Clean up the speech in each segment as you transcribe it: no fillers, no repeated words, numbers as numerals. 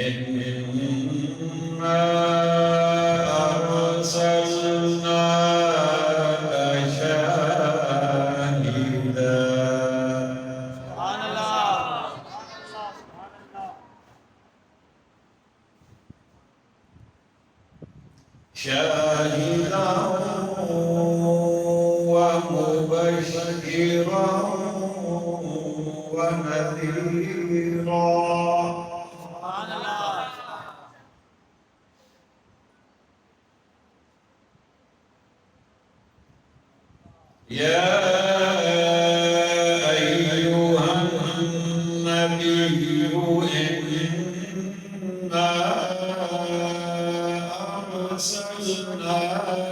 إنا أرسلناك شاهدا ومبشرا ونذيرا. يا أيها النبي إنا أرسلناك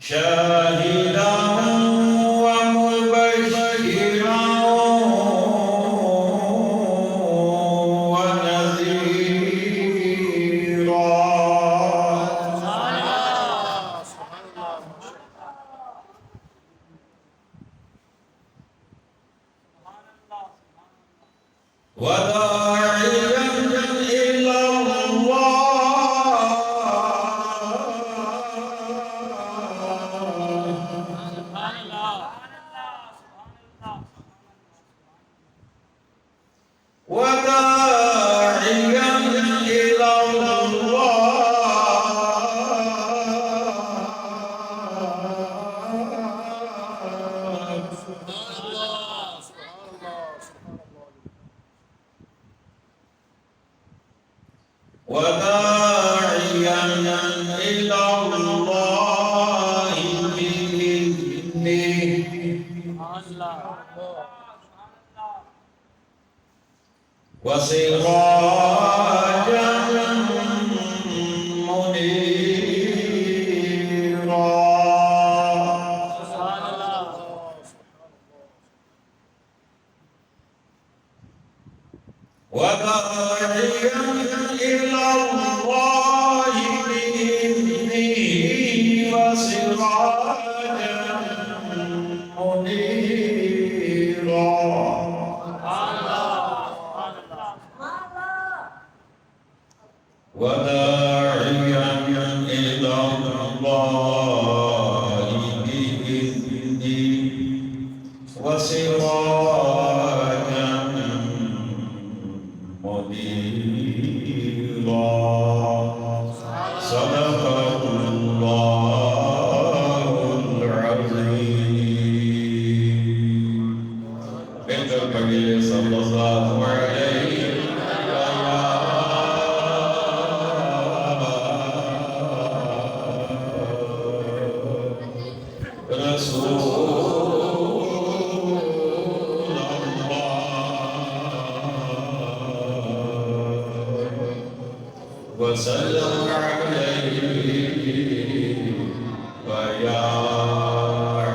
شاهدا ومبشرا وداعيا إلى وداعيا إلى الله بإذنه وسراجا منيرا. وداعيا إلى الله بإذنه وسراجا منيرا. وداعيا إلى الله بإذنه وسراجا منيرا. صدق الله العظيم. بنت النبي صلى الله عليه وسلم عليه ويا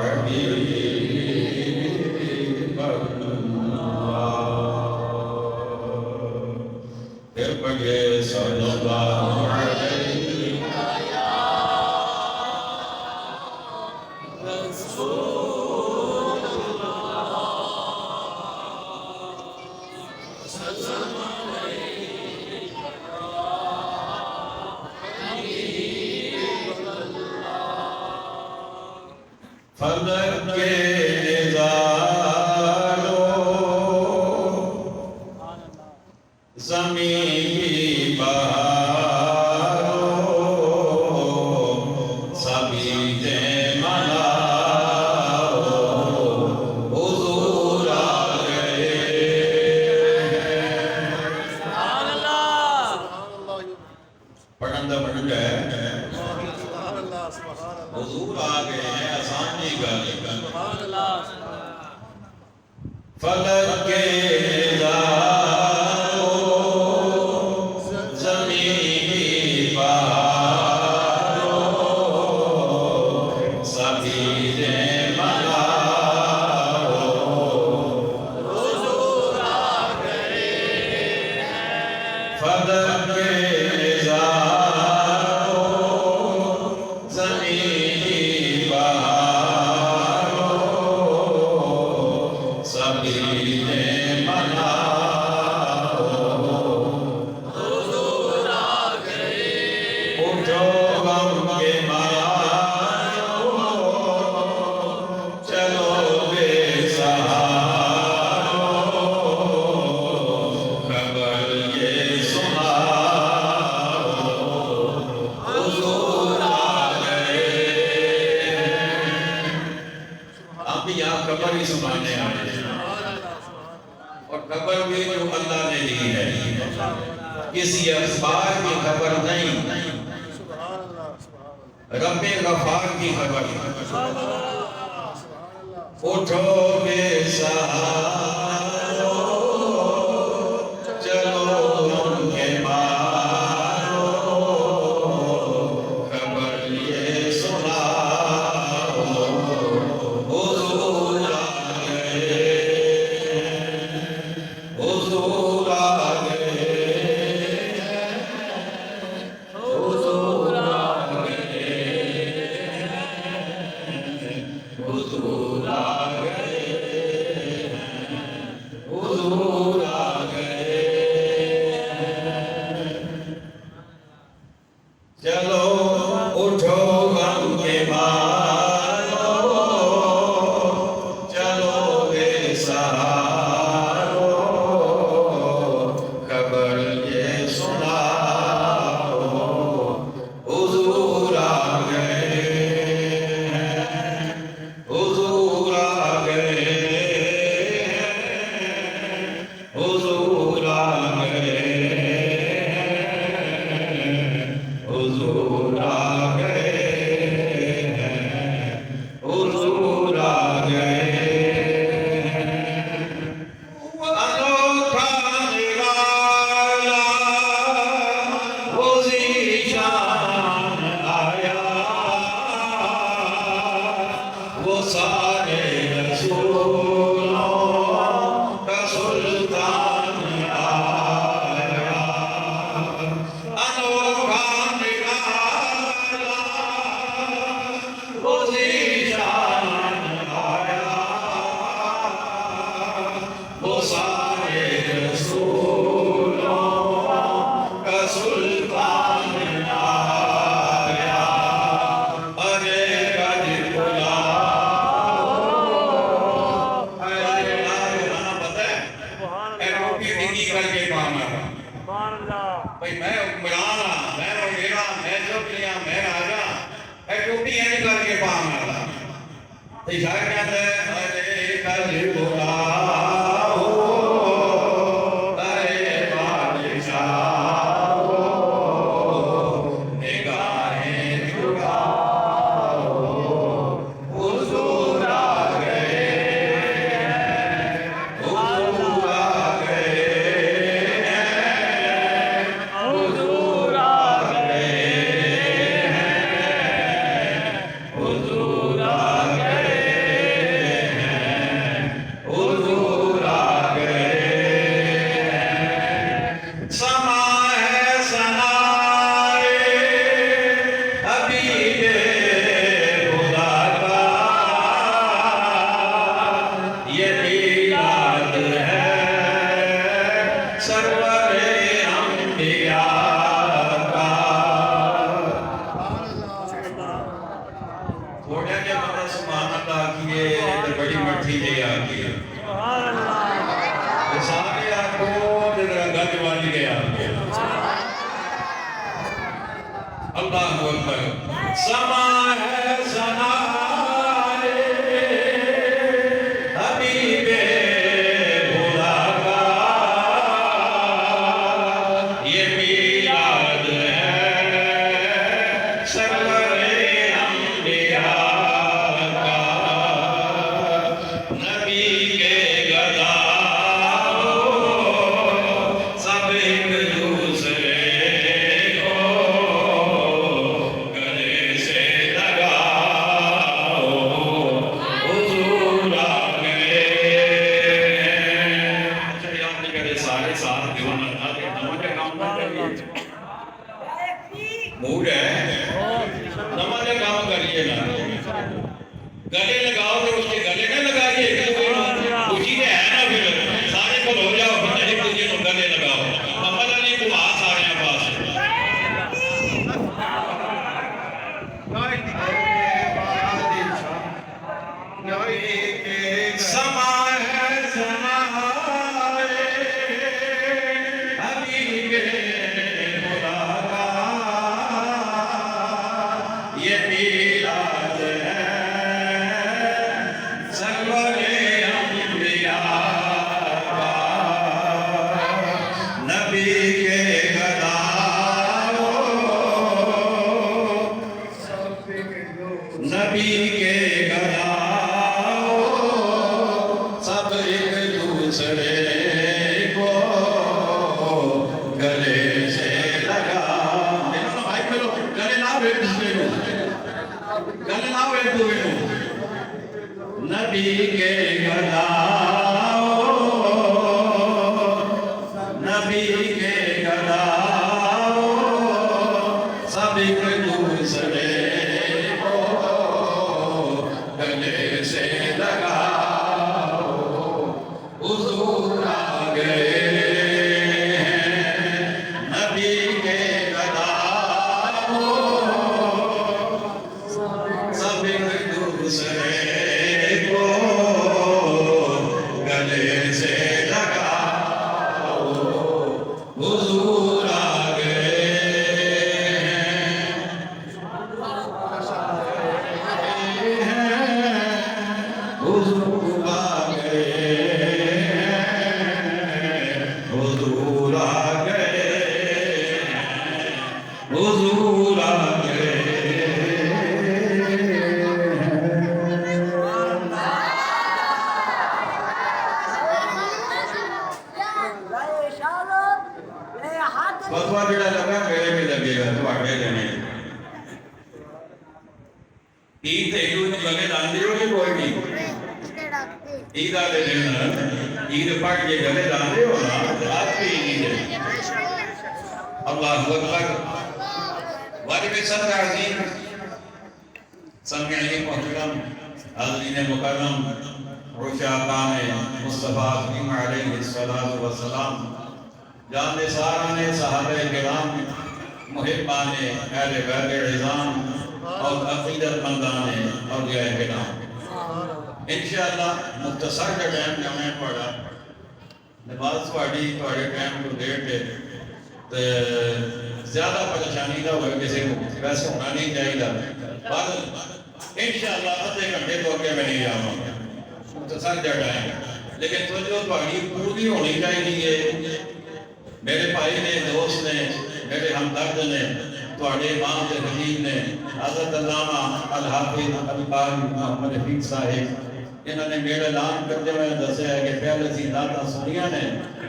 حبيب الله. صلی اللہ علیہ فلک کے نظاروں زمین کی بہاروں سبھی دے مناؤ حضور آ گئے سبحان اللہ پڑھندہ پڑھ گئے سبحان اللہ سبحان اللہ حضور آ گئے ہیں آسان نہیں گالی سبحان اللہ فلک کے نظاروں زمین کی بہاروں سبھی دے مناؤ حضور آ گئے فلک کے نظاروں زمین کی بہاروں سبھی دے مناؤ حضور آ گئے اٹھو غم کے مارو چلو بے سہارو خبر یہ سناؤ حضور آ گئے اب یہاں خبر ہی سنانے آئے ہیں اور خبر بھی جو اللہ نے دی ہے کسی اخبار کی خبر نہیں سبحان اللہ سبحان اللہ رب غفار کی خبر سبحان اللہ اٹھو بے سہارو چلو ان کے مارو خبر یہ سناؤ حضور آ گئے حضور آ گئے حضور آ حضور آ گئے حضور آ گئے چلو اٹھو غم کے مارو چلو بے سہارو خبر یہ سناؤ حضور آ گئے حضور آ گئے حضور آ گئے حضور آ گئے حضور آ گئے انوکھا نرالا وہ ذیشان آیا وہ سارے رسولوں کا سلطان آیا انوکھا نرالا وہ ذیشان آیا وہ سارے رسولوں کا سلطان آیا ارے گج بلاؤ ارے بلانا پتہ ہے اے روٹی ڈگی کر کے پانا سبحان اللہ بھئی میں حکمران ہاں میں وغیرہ میں چوکلیاں میں راجا اے روٹی اینی کر کے پانا تو شاید کہتا ہے ارے گج بلاؤ ارے بادشاہ نگاہیں جھکاؤ حضور آ گئے حضور آ گئے حضور آ گئے حضور آ گئے حضور سرور انبیاء کا تھوڑے کے بندہ سبحان اللہ کیے تو بڑی مٹھی جی آگئی سبحان اللہ سارے آگو جدرہ گج والی گیا اللہ اکبر سما ہے سنائے حبیب خدا کا یہ میلاد ہے سرور انبیاء کا نبی کے گداؤ سب ایک دوسرے کو گلے سے لگاؤ حضور آ گئے اچھا یہ آپ نے کہتے سارے ساتھ دیوانا تھا کہ نمک کا کام نہ کریے موڈ ہے نمک کا کام کریے نا گلے لگاؤ تو اس کے گلے نہ لگائیے اسی نے ہے نا پھر سارے کو ہو جاؤ پھر ایک دوسرے کو گلے لگاؤ محمد علی کو آ سارے پاس سما ہے سمائے حبیب خدا کا یہ میلاد ہے سرور انبیاء کا نبی کے گداؤ نبی کے گداؤ سب ایک دوسرے کو گلے سے لگا گلے نہ بیٹھ دوسرے کو گلے نہ بیٹھ دوسرے کو نبی کے گداؤ نبی کے گداؤ سب ایک دوسرے کو گلے سے لگاؤ حضور آ گئے نبی کے گداؤ سب ایک دوسرے کو گلے سے لگاؤ حضور آ گئے حضور آ گئے حضور آ گئے حضور آ گئے فتوا جڑا لگا میرے بھی لگے گا تواڈے جنے عید ایو لگے لاندے ہو کہ کوئی نہیں عید والے دن عید پڑھ کے گلے لاندے ہو نا آپ بھی عید ہے اللہ اکبر واجب صدر عظیم سامعین محترم حاضرین مکرم رشاقان مصطفیٰ کریم علیہ السلام جان ساران صحابہ کرام محبان اہل بیت عظام اور عقیدت مندان اولیاء کرام انشاءاللہ مختصر کا ٹائم کا میں پڑھا نماز پڑھی تھوڑے ٹائم کو ڈیٹ ہے تو زیادہ پریشانی نہ ہوئے کسی کو ویسے ہونا نہیں چاہیے بعد انشاءاللہ آدھے گھنٹے تو کے میں نہیں جاؤں گا مختصر کا ٹائم لیکن تو جو تھوڑی پوری ہونی چاہیے میرے بھائی نے دوست نے میرے ہمدرد نے تھوڑے امام کے حبیب نے حضرت علامہ الحافظ القاری محمد حفیظ صاحب انہوں نے میرے اعلان کرتے ہوئے دسے ہے کہ پہلے سی داتا سنیا نے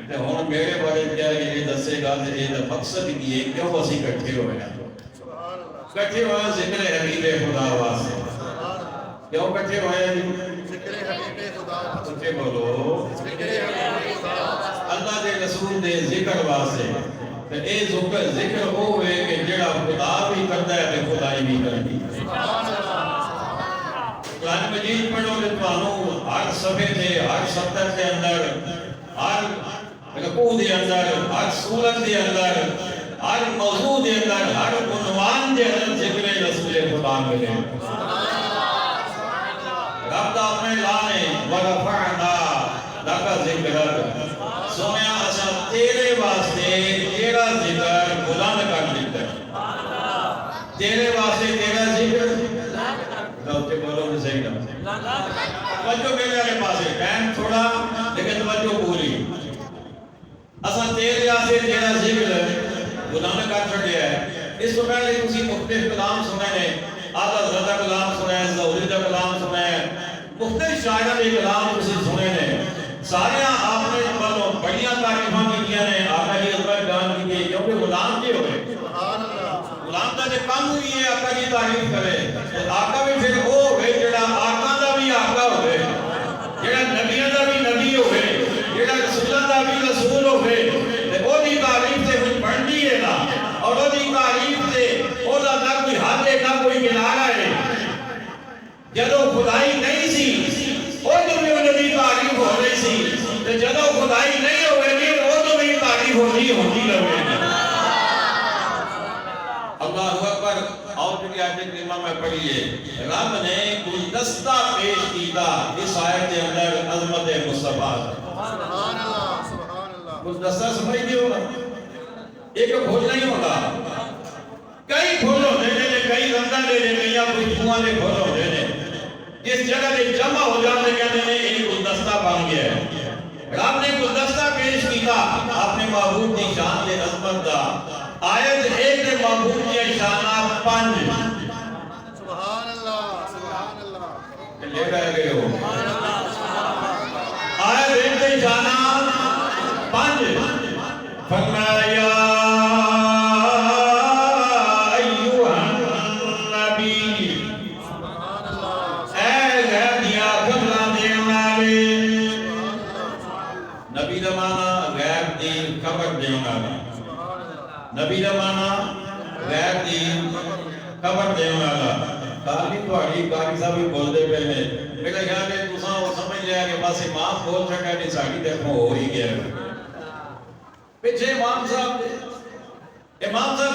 تے ہن میرے بارے کیا یہ دسے گا تے یہ مقصد کی ہے کیوں اسی اکٹھے ہوئے ہیں اکٹھے ہوئے ذکر حبیب خدا واسطے کیوں اکٹھے ہوئے ہیں ذکر حبیب خدا سچے بولو ذکر حبیب خدا اللہ دے رسول دے ذکر واسطے تے اے ذکر ہوئے کہ جڑا خدا بھی کرتا ہے تے خدائی بھی کرتی ہے قرآن مجید پڑھو کہ تانوں ہر صفحے تے ہر سطر کے اندر ہر رکوع دے اندر ہر صورت دے اندر ہر موضوع دے اندر ہر عنوان دے اندر ذکر رسول خدا ملے رب دا اپنے لانے ورفعنا لکا ذکرک سویا اسا تیرے واسطے تیرا ذکر بلند کر دیتا تیرے واسطے تیرا ذکر لوٹے بولو میں صحیح نہ توجہ میرے والے پاسے ٹائم تھوڑا لیکن توجہ پوری اسا تیرے واسطے تیرا ذکر بلند کر چھڑیا ہے اس سے پہلے تسی مختلف کلام سنے نے آدھا زدہ کلام سنے زہوری دا کلام سنے مختلف شاعرہ دے کلام تسی سنے نے سارے آپ نے بلوں بڑیاں تعریفاں کی دیا نے آقا جی عظمت بیان کی گئی کیونکہ غلام کے ہوئے غلام دا جے کم ہوئی ہے آقا جی تعریف کرے آقا بھی پھر وہ ہوئے جڑا آقا دا بھی آقا ہوئے جڑا نبیوں دا بھی نبی ہوئے جڑا رسولہ دا بھی رسول ہوئے وہ دی تعریف سے کچھ بڑھنی ہے نا اور وہ دی تعریف سے وہ دا نہ کوئی حد ہے نہ کوئی کنارہ ہے جدو خدائی نہیں سی وہ تو بھی انہوں نے تعریف ہو رہی سی جدو خدائی نہیں ہوئے گی وہ تو بھی تعریف ہوتی رہے گی اللہ اکبر اور چکی آیت کریمہ میں پڑھیے رب نے گلدستہ پیش کیتا اس آیت کے اندر عظمت مصطفیٰ سبحان اللہ سبحان اللہ گلدستہ سمجھ نہیں ہوگا ایک پھول نہیں ہوگا کئی پھول ہوتے ہیں کئی رنگاں دے دے کئی کوئی دھواں دے پھول ہوتے ہیں جس جگہ دے جمع ہو جانے کہتے ہیں ایک گلدستہ بن گیا ہے رب نے گلدستہ پیش کیتا اپنے معبود کی شان دے عظمت دا آیت ایک دے معبود کی شانہ 5 سبحان اللہ لے گئے ہو آیت ایک دے شانہ 5 فرمایا نبی دا مانا غیر دی خبر دے والا کاری تھوڑی کاری صاحب بھی بول دے پہلے میرا خیال ہے تساں وہ سمجھ لیا کہ بس امام بول چھکا نہیں ساڑی دیکھو ہو ہی گیا پیچھے امام صاحب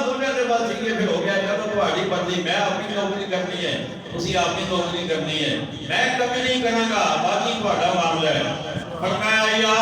بول رہے تھے بس ٹھیک ہے پھر ہو گیا جب تھوڑی مرضی میں اپنی نوکری کرنی ہے اسی اپنی نوکری کرنی ہے میں کبھی نہیں کروں گا باقی تھوڑا معاملہ ہے فرمایا یا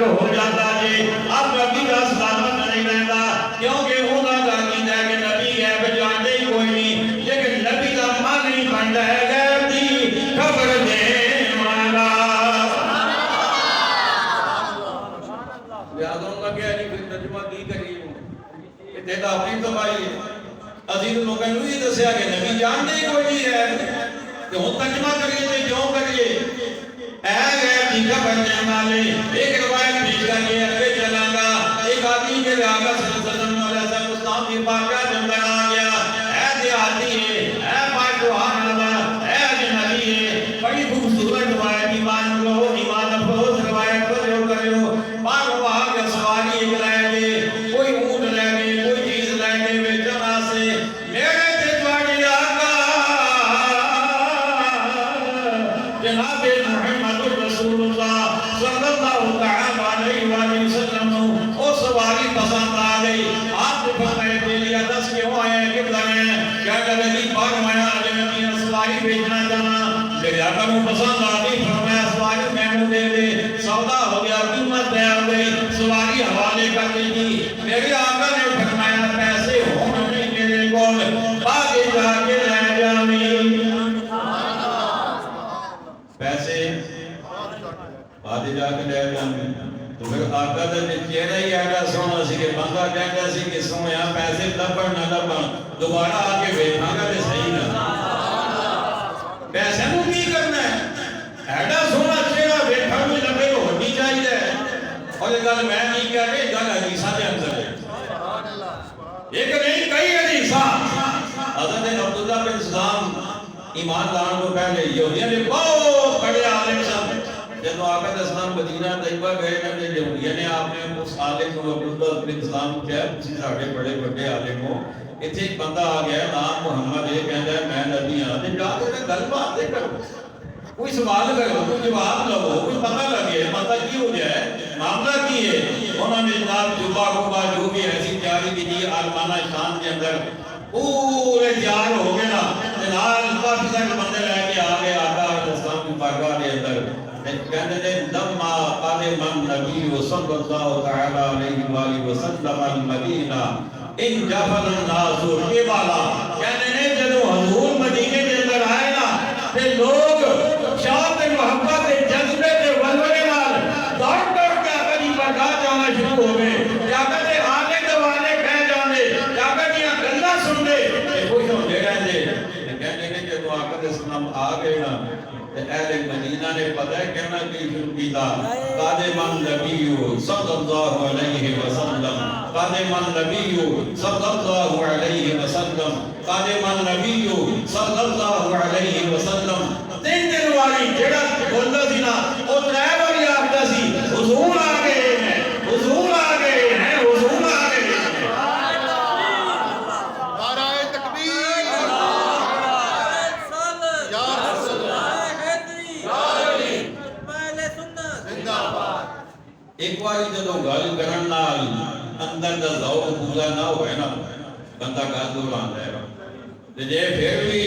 ہو جاتا ہے اب نبی کا سلامت نہیں رہتا کیونکہ ہونا جانی ہے کہ نبی ہے بجانے ہی کوئی نہیں لیکن نبی کا ماں نہیں بنتا ہے غیر دی خبر دے مانا یاد ہوگا کہ نہیں پھر ترجمہ کی کری یہ تیتا اپنی تباہی ہے عزیز لوگوں نے یہ دسیا کہ نبی جانتے ہی کوئی نہیں ہے کہ ہم ترجمہ کریے تو کیوں کریے اے غیر دی خبر دے والے ایک روایت پیش کر کے اگے چلا گا ایک آدمی کے آقا صلی اللہ علیہ وسلم اسلام کی واقعہ کے اندر آ گیا اے دیہاتی ہے اے پاکوان اللہ اے اجنبی ہے بڑی خوبصورت روایت ایمان لو ایمان افروز روایت کو جو کرو باغ وہاں کے سواری ایک لے گے کوئی اونٹ لے گے کوئی چیز لے گے بیچنا سے میرے تجواری آقا جناب محمد رسول اللہ صلی اللہ تعالیٰ علیہ وآلہ وسلم او سواری پسند آ گئی آپ نے فرمائے دے لیا 10 کیوں آئے ہیں کتنا ہے کیا کہ علی فرمایا اجنبی سواری بیچنا جانا میرے آقا کو پسند آ گئی فرمایا سواری میں دے دے سودا ہو گیا قیمت طے ہو گئی سواری حوالے کر دی تھی میرے آقا نے فرمایا پیسے ہوں نہیں میرے کو آگے جا کے لے جاویں پیسے آدھے جا کے لے جانے تو پھر آقا دے چہرہ ہی ایڈا سونا سی ہسدا کہندا سی کہ سونیا پیسے لبن نہ لبن دوبارہ آ کے ویکھاں گا تے صحیح نہ پیسے نوں کی کرنا ہے ایڈا سونا چہرہ ویکھن نوں لبے ہونی چاہیے اور یہ گل میں نہیں کہہ رہی گل حدیثاں دے اندر ہے ایک نہیں کئی حدیثاں حضرت عبداللہ بن سلام ایمان لان کو پہلے یہودیاں نے بہت بڑے عالم سن جب آقا اسلام مدینہ طیبہ گئے نے یہودیاں نے آپ نے اس عالم کو عبداللہ بن سلام کہا تسی ساڈے بڑے بڑے عالم ہو اتنے ایک بندہ آ گیا نام محمد یہ کہندا ہے میں نبی ہاں تے جا کے گل بات کرو کوئی سوال کرو کوئی جواب لو کوئی پتہ لگے پتہ کی ہو جائے معاملہ کی ہے انہوں نے جناب جبا گبا جو بھی ایسی تیاری کی جی عالمانہ شان کے اندر پورے تیار ہو گئے نا جناب کافی سارے بندے لے کے آ گئے آقا اسلام کی بارگاہ کے اندر کہتے ہیں لما قادم النبی صلی اللہ تعالی علیہ وآلہ وسلم المدینہ ان جفل الناس کے بالا کہتے ہیں جب حضور مدینے کے اندر آئے نا تے لوگ شوق محبت جذبے تے ولولے نال دوڑ دوڑ کے آقا دی بارگاہ جانا شروع ہو گئے آقا دے آنے دوالے کہہ جانے آقا دیاں گلاں سن دے خوش ہوندے رہندے کہتے ہیں جب آقا دے سلام آ گئے نا اہل مدینہ نے پتہ ہے کہنا کہ شروع کیتا قادم النبی صلی اللہ علیہ وسلم قادم النبی صلی اللہ علیہ وسلم قادم النبی صلی اللہ علیہ وسلم تین دن والی جڑا بولدا سی نا او ترے واری آکھدا سی حضور آ گئے ہیں حضور آ گئے ہیں حضور آ گئے ہیں نعرہ تکبیر یا رسول زندہ باد ایک باری جدوں گل کرن نال اندر دا ذوق پورا نہ ہوئے نا بندہ گل دہراوندا ہے تے جے پھر بھی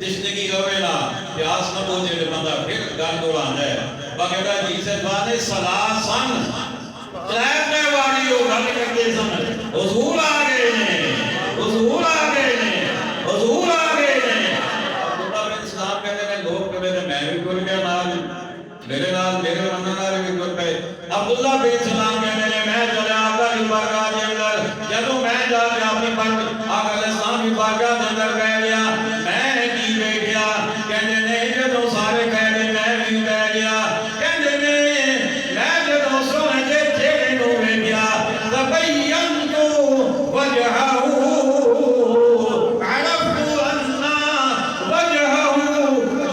تشنگی رہے نا پیاس نہ بوجھے تے بندہ پھر گل دہراوندا ہے باقاعدہ جی سے بانے سلاسن ترے واری او گل کردے سن حضور آ گئے نے حضور آ گئے نے حضور آ گئے نے عبداللہ بن سلام کہتے ہیں لوگ کہتے ہیں میں بھی ٹر گیا نال میرے نال میرے نال بھی ٹر پئے عبداللہ بن سلام کہتے ہیں میں چلے آقا دی بارگاہ دے اندر جدوں میں جا کے اپنی آقا علیہ السلام دی بارگاہ دے اندر بیٹھ گیا میں کی بیٹھ گیا کہتے ہیں جدوں سارے کہہ گئے میں بھی بیٹھ گیا کہتے ہیں میں جدوں سونے دے چہرے نوں ویکھ گیا تبینت وجہہ عرفت ان وجہہ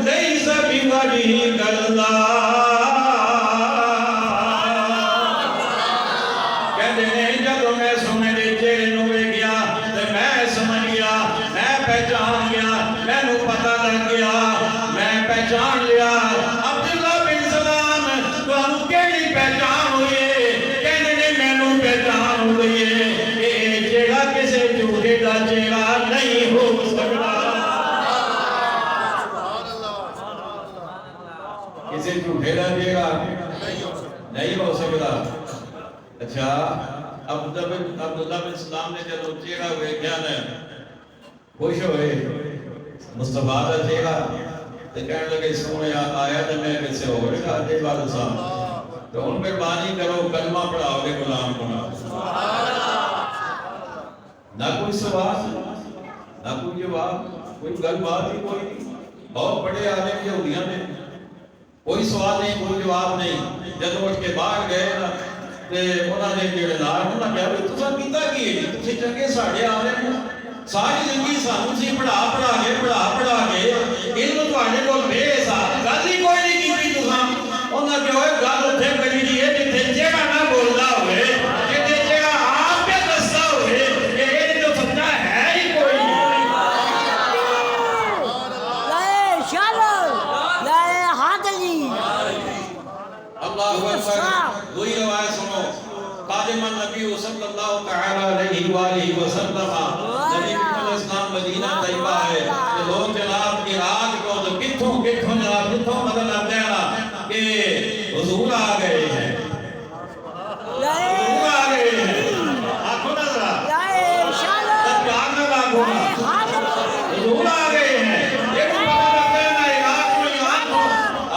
لیس بوجہ اللہ کہتے ہیں جب میں سونے دے چہرے نوں ویکھ گیا تے میں سمجھ گیا میں پہچان گیا میں نو پتہ لگ گیا میں پہچان لیا عبداللہ بن سلام تانوں کیڑی پہچان ہوئی ہے کہندے نے مینوں پہچان ہو گئی ہے کہ جیڑا کسے جھوٹے دا چہرہ نہیں ہو سکتا کسے جھوٹے دا چہرہ نہیں ہو سکتا اچھا عبداللہ بن سلام نے جب چہرہ ویکھیا نے خوش ہوئے مصطفیٰ دا چہرہ تے کہنے لگے سونے آیا تے میں کسے اور کھاتے والے صاحب تو ان پر بانی کرو کلمہ پڑھاؤ گے غلام کو نہ کوئی سوال نہ کوئی جواب کوئی گل بات ہی کوئی نہیں بہت بڑے عالم یہودیاں نے کوئی سوال نہیں کوئی جواب نہیں جب اٹھ کے باہر گئے نا تے انہاں نے جڑے نال انہاں کہا بھی تساں کیتا کی ہے تسی چنگے ساڈے عالم ہو ساری زندگی سانوں سی پڑھا کے علم تواڈے کول بے حساب گل ہی کوئی نہیں کیتی تساں انہاں کہ ہوئے گل اوتھے کری دی ہے جتھے جیڑا نہ بولدا ہوئے جتھے جیڑا آپ پہ دسدا ہوئے کہ یہ جو سچا ہے ہی کوئی نہیں لائے شالل لائے حادلی اللہ اکبر دوئی روایت سنو قادم النبی صلی اللہ تعالی علیہ وآلہ وسلم نبی علیہ السلام مدینہ طیبہ ہے کہ لوگ جناب عراق کو تو کتھوں جناب کتھوں مدد آتے ہیں نا کہ حضور آ گئے ہیں حضور آ گئے ہیں آنکھوں نہ ذرا لائے شالل تکار نہ لاکھوں لائے حادلی حضور آ گئے ہیں یہ بھی پتہ لگتے ہیں نا عراق میں آنکھوں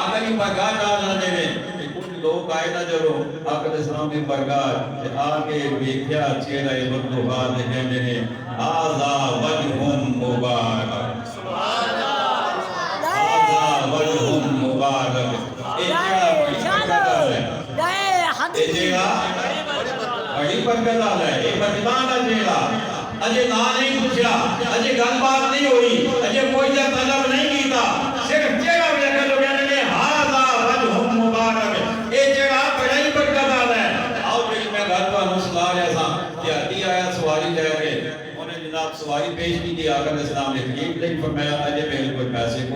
آگے کی بگاہ ڈالنا دے میں کچھ لوگ آئے نا جب آقا السلام کی بارگاہ تے آ کے ویکھیا چہرہ مطلوبہ دے کہندے نے آذا وجہم مبارک سبحان اللہ آذا وجہم مبارک لائے شالل لائے حدلی بڑی برکت آ ہے یہ مجمع چہرہ اجے نا نہیں پوچھا اجے گل بات نہیں ہوئی اجے کوئی جا طلب نہیں کیتا صرف چہرہ ویکھ لو کہنے نے ھذا وجہ مبارک اے چہرہ بڑی برکت آ ہے آؤ جی میں گل تانوں سنا رہا سا کہ ہٹی آیا سواری لے کے انہیں جناب سواری پیش کی تھی آقا علیہ السلام نے تکلیف نہیں فرمایا اجے میرے کوئی پیسے کو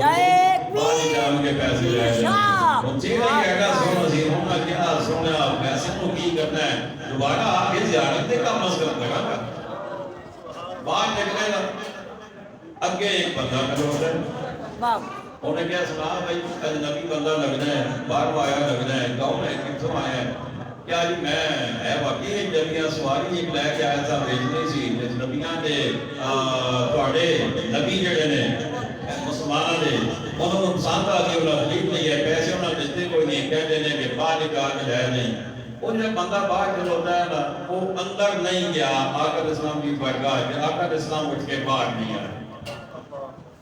بعد جان کے پیسے لے لے ان چہرہ کہتا سن نصیب ہونا کیا سونا پیسے کو کی کرنا ہے دوبارہ آ کے زیارت دے کام از کرنے لگا باہر نکلے گا اگے ایک بندہ کھڑا ہوتا ہے انہیں کیا سنا بھائی اجنبی بندہ لگنا ہے باہر آیا لگنا ہے کون ہے کتوں آیا ہے کیا جی میں ہے واقعی اجنبیاں سواری ایک لے کے آیا تھا بھیجنی سی اجنبیاں دے تواڈے نبی جڑے نے مسلمانوں دے انہوں نے پسند آ کے انہوں تکلیف نہیں ہے پیسے انہوں نے دستے کوئی نہیں کہتے ہیں کہ باہر نکال کے لے نہیں وہ جب بندہ باہر کھلوتا ہے نا وہ اندر نہیں گیا آقا علیہ السلام کی بارگاہ کہ آقا علیہ السلام اٹھ کے باہر نہیں آیا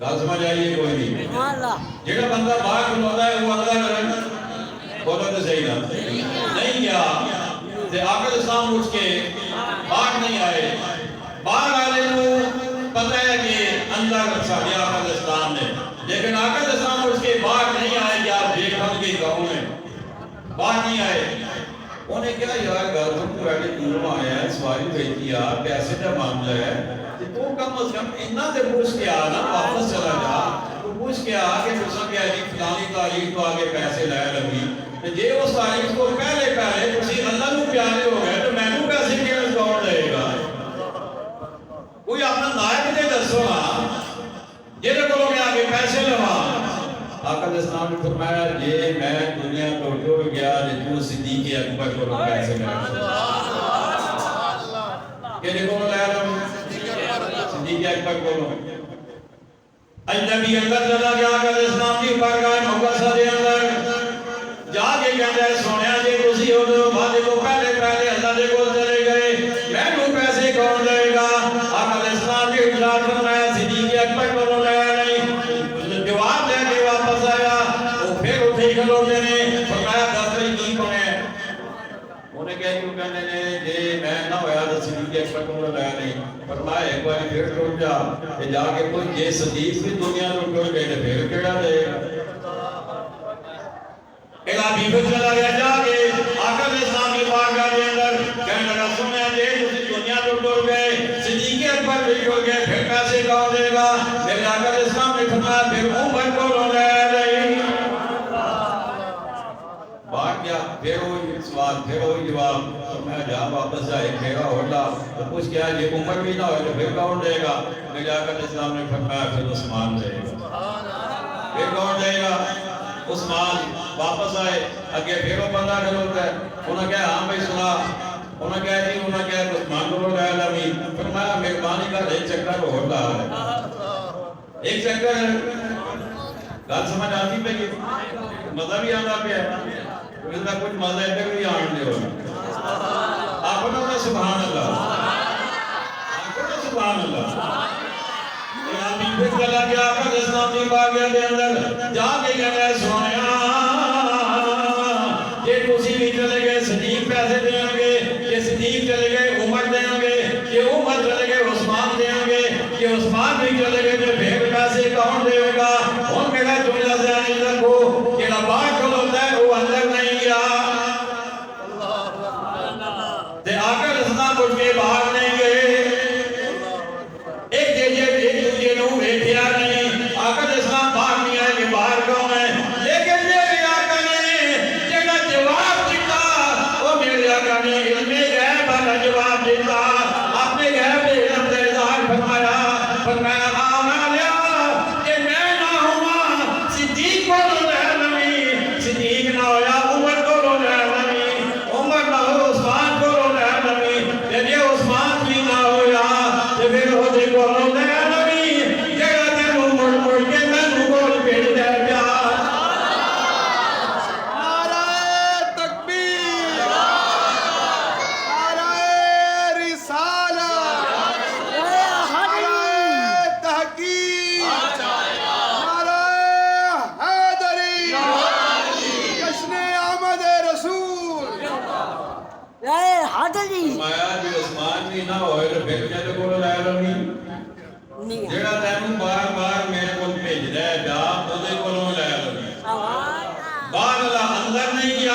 گل سمجھ آئیے کوئی نہیں جڑا بندہ باہر کھلوتا ہے وہ اندر بولو تو صحیح نا نہیں گیا تے آقا علیہ السلام اٹھ کے باہر نہیں آئے باہر والے کو پتہ ہے کہ اندر ساڈے آقا علیہ السلام نے لیکن آقا علیہ السلام اٹھ کے باہر نہیں آئے یا دیکھن کے کہوں میں باہر نہیں آئے انہیں کیا یار گل تو ایڈے دوروں آیا ہے سواری بھیجی آ پیسے کا معاملہ ہے تو کم از کم اتنا تے پوچھ کے آ نا واپس چلا جا تو پوچھ کے آ کہ تساں کیا جی فلانی تاریخ تو آگے پیسے لے لگی تے جے اس تاریخ کو پہلے تسی اللہ نو پیارے ہو گئے تو مینوں پیسے کیوں کون دے گا کوئی اپنا نائب تے دسو نا جہدے کولوں میں آگے پیسے لواں آقا علیہ السلام نے فرمایا یہ میں دنیا کو ٹر گیا تو صدیق اکبر کو پیسے لے کہ کون لے رہا صدیق اکبر کو اجنبی اندر چلا گیا آقا علیہ السلام کی بارگاہ مقدسہ دے اندر جا کے کہتا ہے سونیا جی تسی اودوں بعد تو پہلے اللہ دے کول چلے گئے مینوں پیسے کون دے گا آقا علیہ السلام نے ارشاد فرمایا صدیق اکبر کو لے نہیں جواب دے کے واپس آیا وہ پھر اٹھے کھلوتے نے فرمایا دس بھائی کی کون ہے انہیں کہا کہ وہ کہنے نے جی میں نہ ہویا تو صدیق اکبر کو لے نہیں فرمایا ایک بار پھر ٹوٹ جا کہ جا کے کوئی جے صدیق بھی دنیا میں ٹوٹ گئے تو پھر کیڑا دے اعلان پھر چلا گیا جا کے آقا علیہ السلام کی بارگاہ کے اندر کہنے لگا سنیا جی تسی دنیا میں ٹوٹ گئے صدیق اکبر بھی ٹوٹ گئے پھر پیسے کون دے گا میرے آقا علیہ السلام نے فرمایا پھر عمر کو لے نہیں بات کیا پھر وہی سوال پھر وہی جواب میں جا واپس آئے پھیرا ہوٹا تو پوچھ کیا یہ عمر بھی نہ ہوئے تو پھر کون دے گا میرے آقا علیہ السلام نے فرمایا پھر عثمان دے گا پھر کون دے گا عثمان واپس آئے اگے پھر وہ بندہ کھلوتا ہے انہوں نے کہا ہاں بھائی سنا انہوں نے کہا جی انہوں نے کہا عثمان کو لے لگی فرمایا مہربانی کا ایک چکر ہوتا ہے ایک چکر گل سمجھ آتی پہ مزہ بھی آنا پہ اس کا کچھ مزہ ہے بھی آن دے ہونا آپ نے سبحان اللہ آپ نے سبحان اللہ پھر چلا گیا آقا علیہ السلام کی بارگاہ کے اندر جا کے کہنا ہے سونیا یہ تسی بھی چلے گئے صدیق پیسے دیں گے یہ صدیق چلے گئے عمر دیں گے یہ عمر چلے گئے عثمان دیں گے یہ عثمان بھی چلے گئے تو پھر پیسے کون دے گا ان کے لئے جملہ سے آنے لگو کہ باہر کھلوتا ہے وہ اندر نہیں گیا تے آقا علیہ السلام اٹھ کے باہر نہیں گئے آقا علیہ السلام باہر نہیں آئے کہ باہر کون ہے لیکن میرے آقا نے جگہ جواب دیتا وہ میرے آقا نے علم غیب والا جواب دیتا اپنے غیب دے علم دے اظہار فرمایا آمالیا کہ میں نہ ہوا صدیق کو لے نمی صدیق نہ ہویا عمر کو لے نمی عمر نہ ہو عثمان کو لے نمی یعنی عثمان بھی نہ ہویا تو پھر ہو دے کو لے ਵੀ ਨਾ ਹੋਏ ਤੇ ਫਿਰ ਕਿਹਦੇ ਕੋਲ ਲੈ ਲਵੀਂ ਨਹੀਂ ਜਿਹੜਾ ਤੈਨੂੰ ਬਾਰ-ਬਾਰ ਮੇਰੇ ਕੋਲ ਭੇਜਦਾ ਹੈ ਜਾ ਉਹਦੇ ਕੋਲੋਂ ਲੈ ਲਵੀਂ ਬਾਹਰ ਵਾਲਾ ਅੰਦਰ ਨਹੀਂ ਗਿਆ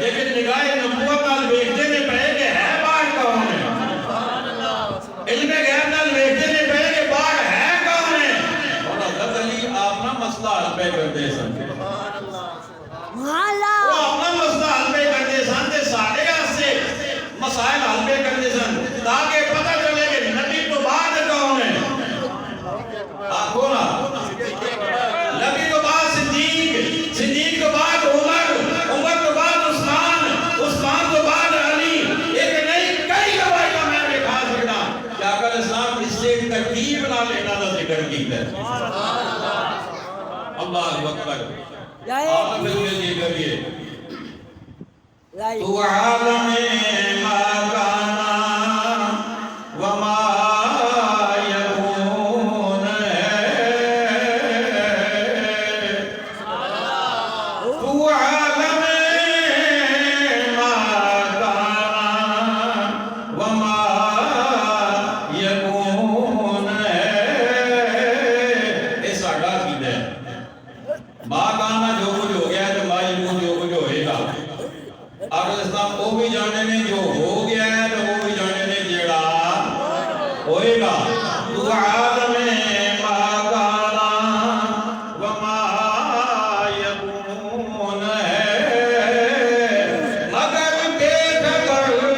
ਲੇਕਿਨ ਨਿਗਾਹ ਨਬੂਵਤ ਨਾਲ ਵੇਖਦੇ ਨੇ ਪਏ ਕਿ ਹੈ ਬਾਹਰ ਕੌਣ ਹੈ علم غیب نال ویکھدے نے پے کہ باہر ہے کون ہے اور حضرت علی اپنا مسئلہ حل پہ کرتے سن وہ اپنا مسئلہ حل پہ کرتے سن تے ساڈے واسطے مسائل حل پہ کرتے سن تاکہ پتہ چلے کہ نبی تو بعد کون ہے آکھو نا نبی تو بعد صدیق صدیق تو بعد عمر عمر تو بعد عثمان عثمان تو بعد علی ایک نہیں کئی گواہی کا میں دکھا سکتا کہ آقا اسلام اس سے ترتیب نہ لینا دا ذکر کیتا ہے اللہ اکبر آپ نے یہ کریے تو عالم ما کانا وما یکون تو عالم ما کانا وما یکون یہ ساڈا عقیدہ ہے ما کانا جو کچھ ہو گیا ہے تو ما یکون جو کچھ ہوئے گا آپ اسلام وہ بھی جانے نے جو ہو گیا ہے تو وہ بھی جانے نے جیڑا ہوئے گا تو عالم ما کانا وما یکون مگر بے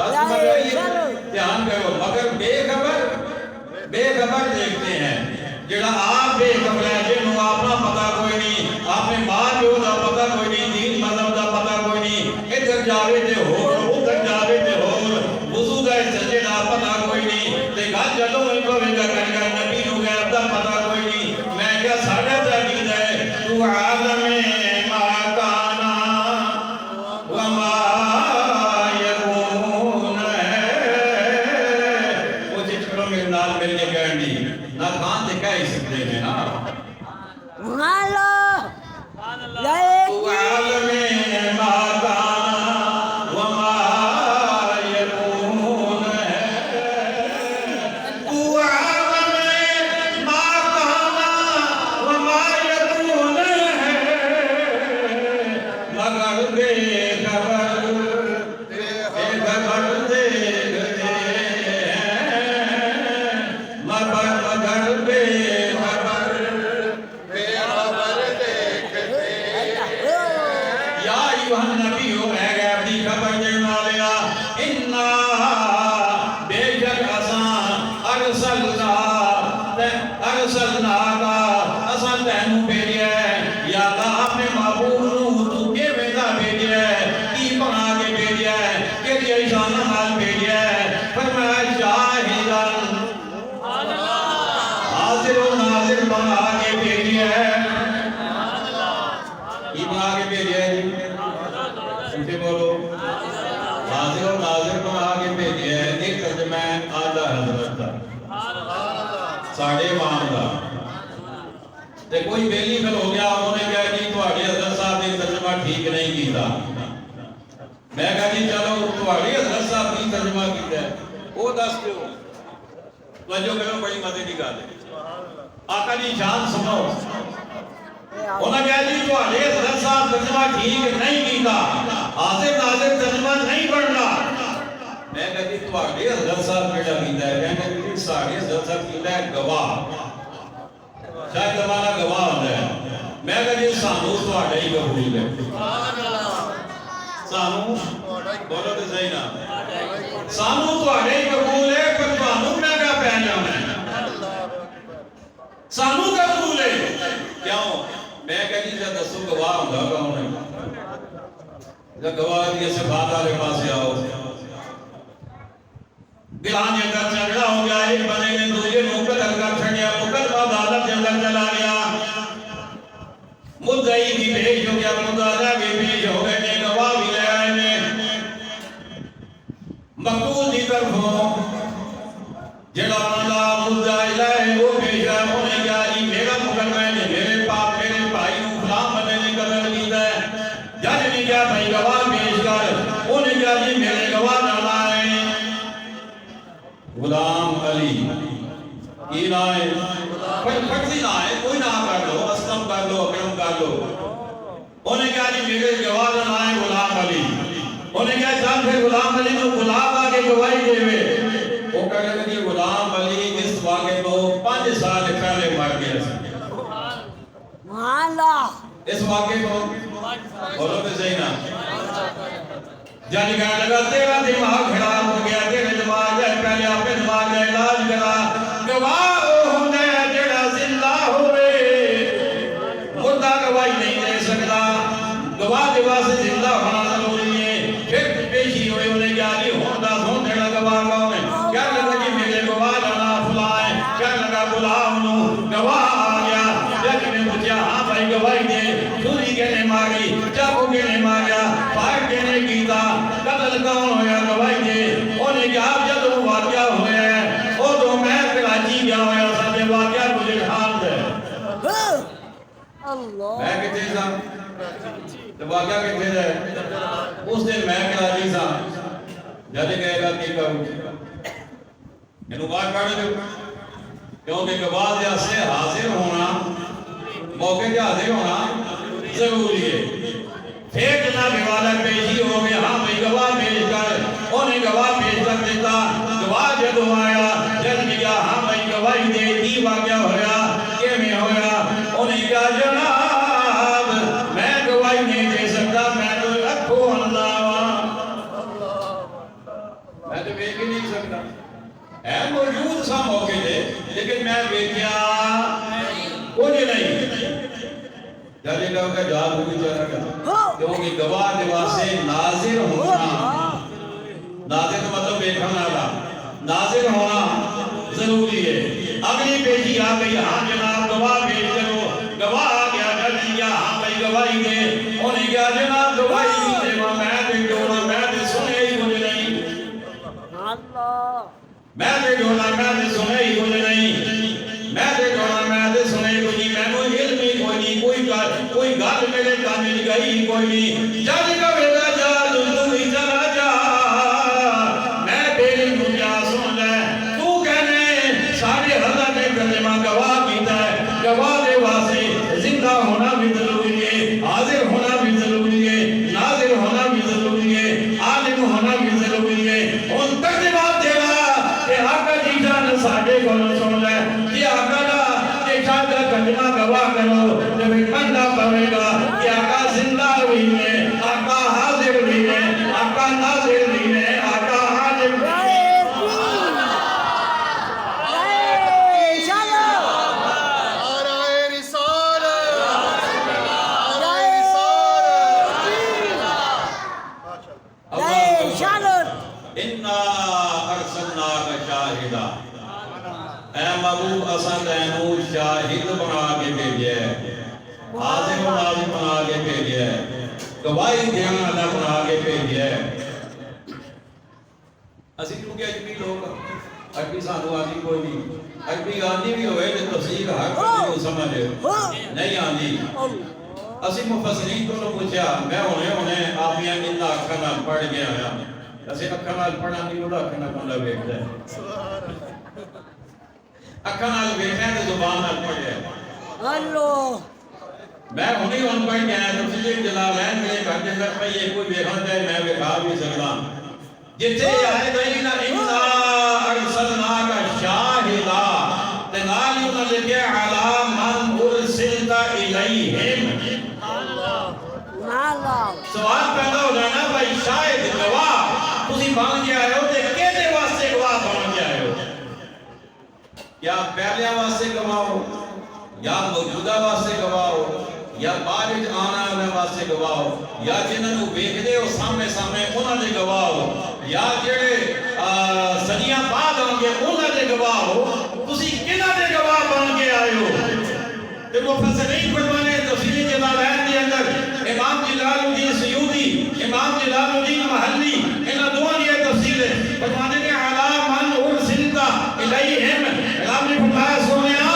خبر دیکھتے ہیں دھیان کرو مگر بے خبر دیکھتے ہیں جڑا آپ بے خبر ہے جنہوں اپنا پتہ کوئی نہیں اپنے ماں پیو دا پتہ کوئی نہیں دین مذہب دا پتہ کوئی نہیں ادھر جاوے تے ہور ادھر جاوے تے ہور وضو دا سجدے دا پتہ کوئی نہیں تے گل چلو ان کو ویلا کر نبی نو غیب دا پتہ کوئی نہیں میں کیا ساڈا تے عقیدہ ہے تو عالم ما کانا وما مل کے کہن دی نہ کان تے کہہ سکتے ہیں نا تو عالم ما کانا وما یکون تو عالم ما کانا وما یکون مگر بے خبر دیکھتے مگر بے خبر یا ایوہ النبی اے غیب دی خبر دینے والیا انا بے شک ارسلنا کا اصل تینوں بھیجیا ہے یا اللہ اپنے محبوب نو تو کے ویدہ بھیجیا ہے کی بنا کے بھیجیا ہے کہ یہ شانہ حال بھیجیا ہے فرمایا شاہدان حاضر و ناظر بنا کے بھیجیا ہے یہ بنا کے بھیجیا ہے سنتے بولو حاضر و ناظر بنا کے بھیجیا ہے ایک ترجمہ آدھا حضرت کا ساڑھے امام دا تے کوئی بیلی کل ہو گیا انہوں نے کہا جی تہاڈے حضرت صاحب نے ترجمہ ٹھیک نہیں کیتا میں کہا جی چلو تہاڈے حضرت صاحب نے ترجمہ کیتا ہے وہ دس دیو توجہ کرو بڑی مزے کی گل ہے آقا دی شان سنو انہوں نے کہا جی تہاڈے حضرت صاحب ترجمہ ٹھیک نہیں کیتا حاضر ناظر ترجمہ نہیں پڑھنا میں کہا جی تہاڈے حضرت صاحب کیڑا کیتا ہے میں کہا جی ساڈے حضرت صاحب کیتا ہے گواہ شاید ہمارا گواہ ہوتا ہے میں کہا جی سانو تہاڈا ہی قبول ہے سانو بولو تے صحیح نا سانو تہاڈا ہی قبول ہے پر تانوں میں کیا پہ جانا ہے سانو قبول ہے کیوں میں کہا جی جب دسو گواہ ہوندا کون ہے جب گواہ دی صفات والے پاسے آؤ دلان کے اندر جھگڑا ہو گیا ایک بندے نے دوسرے کو قتل کر چھڑیا مقدمہ عدالت کے اندر چلا گیا مدعی بھی پیش ہو گیا مدعا بھی پیش ہو گئے نے گواہ بھی لے آئے نے مقتول کی طرفوں جڑا بندہ مدعا لائے وہ پیش ہے انہیں کیا جی شخصی نہ ہے کوئی نہ کر لو اسلم کر لو اکرم کر لو انہیں کہا جی میرے گواہ نہ آئے غلام علی انہیں کہا چل پھر غلام علی تو غلام آگے گواہی دے ہوئے وہ کہنے لگے غلام علی اس واقعے کو 5 سال پہلے مر گیا سبحان اللہ اس واقعے کو بولو تو صحیح نا جج کہنے لگا تیرا دماغ خراب ہو گیا تیرے دماغ ہے پہلے اپنے دماغ کا علاج کرا گواہ ہونے جڑا زندہ ہوئے مردہ گواہی نہیں دے سکتا گواہ دیوا سے زندہ ہونا ضروری ہے پھر پیشی ہوئے انہیں کیا جی ہوندہ سون جڑا گواہ کون ہے کیا لگا جی میرے گواہ جانا فلائے کیا لگا غلام گواہ آ گیا جج نے پوچھا ہاں بھائی گواہی دے چھری کہنے ماری چاقو کہنے ماریا پھاڑ کہنے کیتا قتل کون ہویا گواہی دے انہیں کہا جب وہ واقعہ ہویا ہے وہ تو میں کراچی گیا ہویا سب واقعہ مجھے حال دے اللہ میں کتے سا تو واقعہ کتے دے اس دن میں کراچی سا جج کہے گا کہ کروں انہوں بات کرنے دے کیونکہ گواہ جیسے حاضر ہونا موقع کے حاضر ہونا ضروری ہے پھر جناب والا پیشی ہو گیا ہاں بھئی گواہ پیش کر انہیں گواہ پیش کر دیتا گواہ جب آیا جب کیا ہاں بھئی گواہی دے کی واقعہ ہویا کہ میں ہویا انہیں کہا جناب میں گواہی نہیں دے سکتا میں تو رکھو اللہ میں تو بیک ہی نہیں سکتا ہے موجود سا موقع دے لیکن میں بیکیا کوئی نہیں جانے کا ہوگا جواب ہوگی چاہتا گا کیونکہ گواہ دیوا سے ناظر ہونا ناظر کا مطلب دیکھنا آگا ناظر ہونا ضروری ہے اگلی پیشی آ گئی ہاں جناب گواہ پیش کرو گواہ آ گیا جلدی کیا ہاں بھائی گواہی دے انہیں کیا جناب گواہی دے میں دے ڈونا میں دے سنے ہی مجھے نہیں اللہ میں دے ڈونا میں دے سنے ہی مجھے نہیں میں دے ڈونا میں دے سنے ہی مجھے میں کوئی علم ہی کوئی نہیں کوئی گھر میرے کامل گئی کوئی نہیں جج کا بیٹا جا تو ہی چلا جا میں تیری دنیا سن لے تو کہنے سارے حضرت نے کلمہ گواہ کیتا ہے گواہ دے واسطے زندہ ہونا بھی ضروری ہے حاضر ہونا بھی ضروری ہے ناظر ہونا بھی ضروری ہے عالم ہونا بھی ضروری ہے ان تک جواب دے رہا کہ آقا جی جان ساڑھے کو سن لے کہ آقا کا کلمہ گواہ کرو جب ٹھنڈا پڑے گا کہ آقا زندہ بھی ہے آقا حاضر بھی ہے آقا ناظر بھی ہے آقا حاضر بھی ہے نعرہ رسالت نعرہ رسالت اِنَّا أَرْسَلْنَاكَ شَاهِدًا اے محبوب اساں تینوں شاہد بنا کے بھیجے حاضر و ناظر بنا کے بھیجے گواہی دینے والا بنا کے بھیجے اسی کیونکہ اجمی لوگ اجمی سانو آتی کوئی نہیں اجمی آندی بھی ہوئے تو تفسیر حق کو سمجھے نہیں آندی اسی مفسرین کو پوچھا میں ہونے آپ یہاں انہا اکھنا پڑھ گیا اسی اکھنا پڑھا نہیں ہوتا اکھنا پڑھا بیٹھتا ہے اکھنا بیٹھا ہے تو زبان نہ پڑھ گیا اللہ میں ہونی ان پڑھ گیا تفسیر جلالین میں گھر کے اندر پہ یہ کوئی بیخان جائے میں بکھا بھی سکتا جتے آئے گئینا اِنَّا أَرْسَلْنَاكَ شَاهِدًا تنالی انہوں نے لکھے عَلَى مَنْ أُرْسِلْتَ إِلَيْهِمْ سوال پیدا ہو جانا بھائی شاہد گواہ تسی بان کے آئے ہو تے کہتے واسطے گواہ بان کے آئے ہو یا پہلے واسطے گواہ ہو یا موجودہ واسطے گواہ ہو یا بارج آنا ہونے واسطے گواہ ہو یا جنہوں نے بیکھدے ہو سامنے سامنے انہوں نے گواہ ہو یا جڑے صدیاں بعد ہوں گے انہوں نے گواہ ہو تسی کنہ نے گواہ بان کے آئے ہو تے مفسرین فرمانے تفسیر جلالین کے اندر امام جلال الدین سیوطی امام جلال الدین محلی انہاں دونوں یہ تفسیر ہے فرمانے نے عَلَى مَنْ أُرْسِلْتَ إِلَيْهِمْ امام نے فرمایا سونیا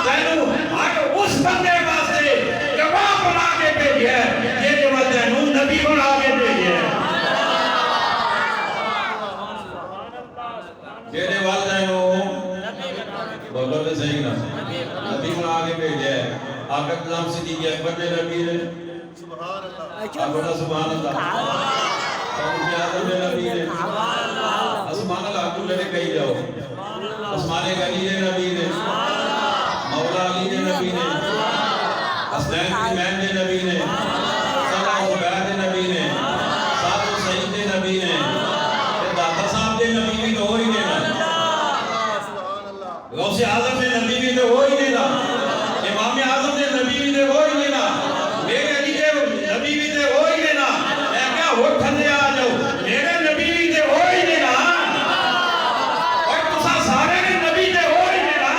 تینوں ہر اس بندے واسطے گواہ بنا کے بھیجا ہے یہ جو تینوں نبی بنا کے بھیجا ہے جیڑے والدینوں کے بھیجا ہے آقا کلام صدیق اکبر نے نبی نے سبحان اللہ آقا سبحان اللہ فاروق اعظم نے نبی نے اسمان العقل نے کہی جاؤ عثمان غنی نے نبی نے مولا علی نے نبی نے حسنین ایمان نے نبی نے صلاح عبید نے نبی نے سعد سعید نے نبی نے داتا صاحب نے نبی بھی تو ہو ہی دینا سبحان اللہ غوث اعظم نے نبی بھی تو ہو ہی دینا امام اعظم نے نبی بھی تو ہو ہی دینا میرے علی نے نبی بھی تو ہو ہی دینا میں کیا ہو تھلے آ جاؤ میرے نبی بھی تو ہو ہی دینا اور تسا سارے نے نبی تو ہو ہی دینا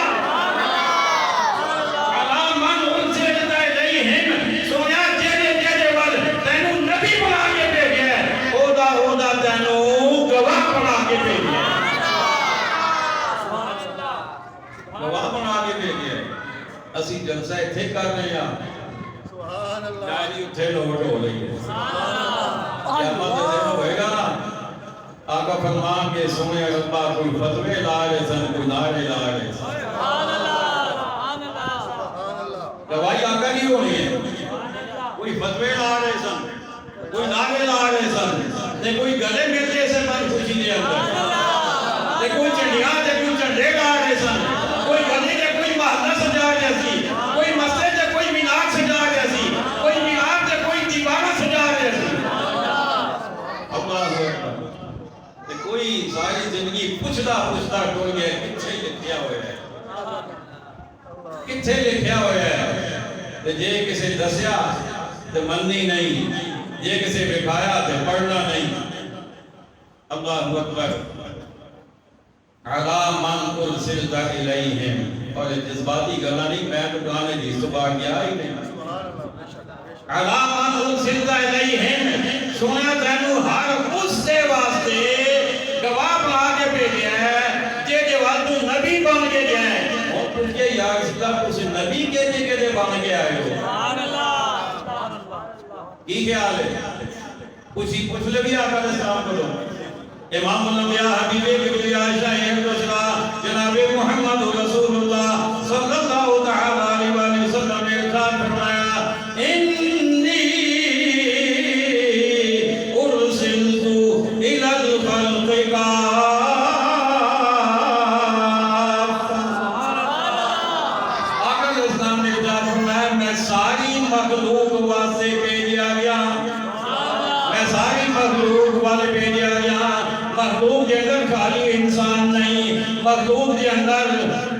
علامن انزلت الیہم سویا جیڑے جیڑے وال تینوں نبی بنا کے بھیجیا اودا تینوں گواہ بنا کے بھیجیا گواہ بنا کے بھیجیا اسی جلسہ اتھے کر رہے ہیں سبحان اللہ جی اتھے لوٹ ہو رہی ہے قیامت کے دن ہوئے گا نا آقا فرمان کے سونے ربا کوئی فتوے لا رہے سن کوئی نعرے لا رہے سن سبحان اللہ گواہی آقا نہیں ہونی ہے کوئی فتوے لا رہے سن کوئی نعرے لا رہے سن نے کوئی گلے ملتے سے من خوشی دے اندر نے کوئی چنڈیاں تے کوئی چنڈے لا رہے سن کوئی گلی تے کوئی محلہ سجا رہے سی کوئی مسجد تے کوئی مینار سجا رہے سی کوئی مینار تے کوئی دیوارہ سجا رہے سی اللہ اکبر تے کوئی ساری زندگی پوچھتا ٹول گیا کتھے لکھیا ہوئے ہے کتھے لکھیا ہوئے ہے تے جے کسے دسیا تے مننی نہیں جے کسے بکھایا تے پڑھنا نہیں اللہ اکبر عَلَى مَنْ أُرْسِلْتَ إِلَيْهِمْ اور جذباتی گلا نہیں میں تو گانے دی صبح گیا ہی نہیں عَلَى مَنْ أُرْسِلْتَ إِلَيْهِمْ سونا تینوں ہر اس دے واسطے گواہ بنا کے بھیجیا ہے جے جے والدو نبی بن کے جائیں اور تجھ کے یا اسلام اس نبی کے دے بن کے آئے ہو کی خیال ہے پوچھ لگی آقا علیہ السلام کرو امام الانبیاء حبیب کبری عائشہ دوسرا جناب محمد رسول اللہ صلی اللہ تعالی علیہ وآلہ وسلم نے ارشاد فرمایا انی ارسلت الی الخلق آقا علیہ السلام نے ارشاد فرمایا میں ساری مخلوق واسطے بھیجا گیا میں ساری مخلوق والے بھیجا گیا مخلوق کے اندر خالی انسان نہیں مخلوق کے اندر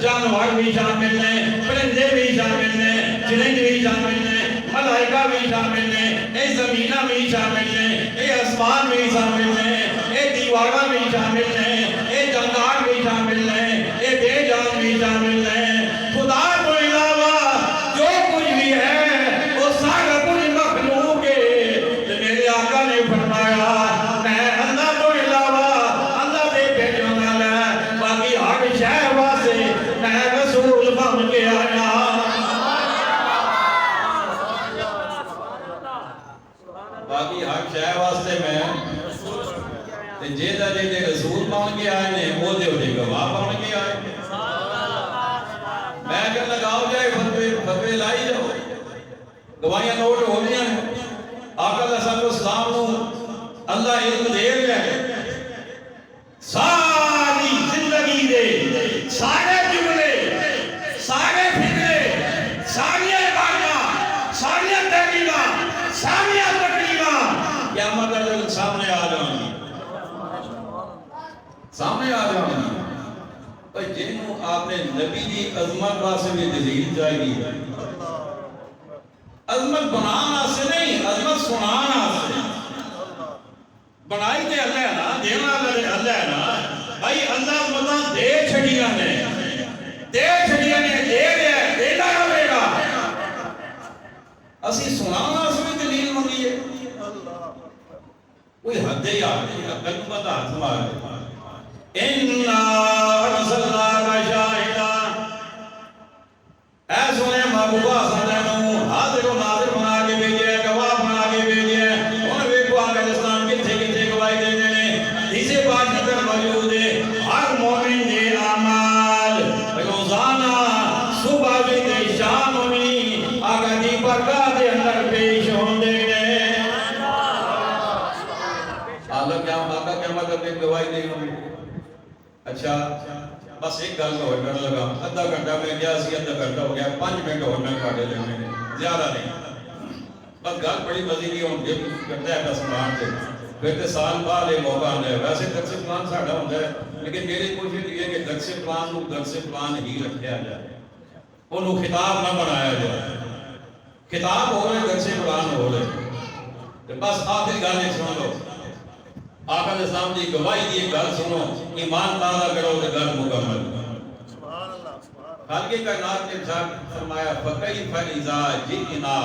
جانور بھی شامل ہیں پرندے بھی شامل ہیں چرند بھی شامل ہیں ملائکہ بھی شامل ہیں اے زمینہ بھی شامل ہیں اے آسمان بھی شامل ہیں اے دیوارہ بھی شامل ہیں اے جنگار بھی شامل ہیں اے بے جان بھی شامل ہیں خدا کو علاوہ جو کچھ بھی ہے وہ سارا کچھ مخلوق ہے میرے آقا نے فرمایا میں اللہ کو علاوہ اللہ دے بھیجوں والا باقی ہر شے واسطے میں رسول بن کے آیا باقی ہر شے واسطے میں تے جے دا جے رسول بن کے آئے نے وہ دے گواہ بن کے آئے میں کہ لگاؤ جائے فتوے لائی جاؤ گواہیاں نوٹ ہو گیا آقا علیہ السلام کو اللہ علم دے رہا ہے ساری زندگی دے سارے جملے سارے فکرے ساری باتاں ساری تحریراں ساری تقریراں قیامت کے دن سامنے آ جائیں گی سامنے آ جائیں گی تو جنہوں آپ نے نبی دی عظمت واسطے بھی دلیل جائے گی عظمت بنانا سے نہیں عظمت سنانا سے بنائی تے اللہ ہے نا دینا اللہ ہے نا بھائی اللہ عظمتاں دے چھڑیاں نے دے چھڑیاں نے دے رہا ہے دینا رہے گا اسی سنانا سے بھی دلیل منگی ہے کوئی حد ہی آ گئی اگر بتا ہاتھ مار اِنَّا رَسَلْنَاكَ شَاهِدًا اے سنے محبوبہ سنوں حاضر و ناظر بنا کے بھیجے گواہ بنا کے بھیجے انہوں نے کو آقا اسلام کتھے گواہی دے دینے اسے بات نظر موجود ہے ہر مومن دے اعمال روزانہ صبح بھی دے شام اچھا بس ایک گل ہو کر لگا ادھا گھنٹہ میں گیا سی ادھا گھنٹہ ہو گیا 5 منٹ ہو میں کھاڑے لینے نے زیادہ نہیں بس گل بڑی مزے کی ہوں جب کرتا ہے بس مان سے پھر تے سال بعد یہ موقع آتا ہے ویسے درس پلان ساڑھا ہوتا ہے لیکن میری کوشش یہ ہے کہ درس پلان کو درس پلان ہی رکھا جائے انہوں خطاب نہ بنایا جائے خطاب ہو رہے درس پلان ہو رہے بس آخری گل ایک سن لو آقا علیہ السلام دی گواہی دی ایک گل سنو ایمان تازہ کرو تو گل مکمل خالق کائنات نے فرمایا فَكَيْفَ إِذَا جِئْنَا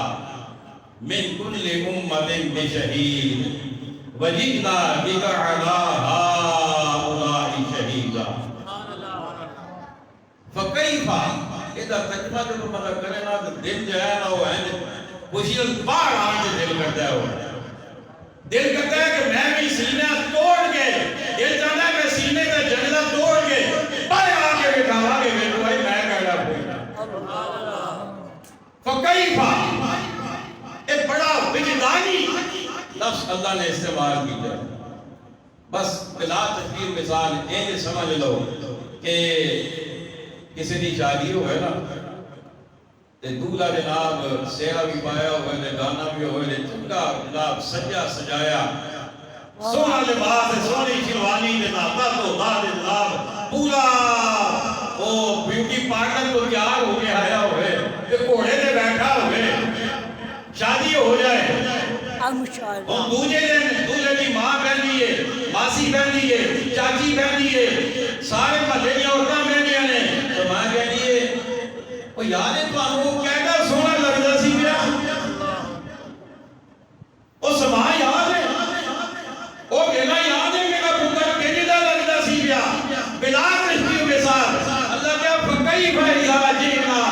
مِنْ كُلِّ أُمَّةٍ بِشَهِيدٍ وَجِئْنَا بِكَ عَلَىٰ هَٰؤُلَاءِ شَهِيدًا فَكَيْفَ اِذَا تجمہ جو مطلب کرے نا تو دل جو ہے نا وہ ہے خوشیل باہر آنے دل کرتا ہے وہ دل کرتا ہے کہ میں بھی سینہ توڑ کے دل چاہتا ہے کہ سینے کا جنگلہ توڑ کے بڑے آگے بٹھاوا کے میرے بھائی میں کہنا پڑا فَكَيْفَ ایک بڑا وجدانی لفظ اللہ نے استعمال کی جائے بس بلا تشکیل مثال یہ سمجھ لو کہ کسی دی شادی ہوئے نا دولہ جناب سیرہ بھی پایا ہوئے گانا بھی ہوئے چنگا جناب سجا سجایا سونا لباس سونی شیروانی جناب تو داد جناب پورا وہ بیوٹی پارٹنر تو تیار ہو کے آیا ہوئے کہ گھوڑے سے بیٹھا ہوئے شادی ہو جائے ہم دوجے دن دوجے کی ماں بہن لیے ماسی بہن لیے چاچی بہن لیے سارے محلے کی عورتیں بہن نے تو ماں کہہ لیے وہ یاد ہے تو وہ کہتا سونا لگتا سی پیا وہ سما یاد ہے وہ کہنا یاد ہے میرا پتر کہنیدہ لگتا سی پیا بلا تشکیل کے ساتھ اللہ کیا فَكَيْفَ إِذَا جِئْنَا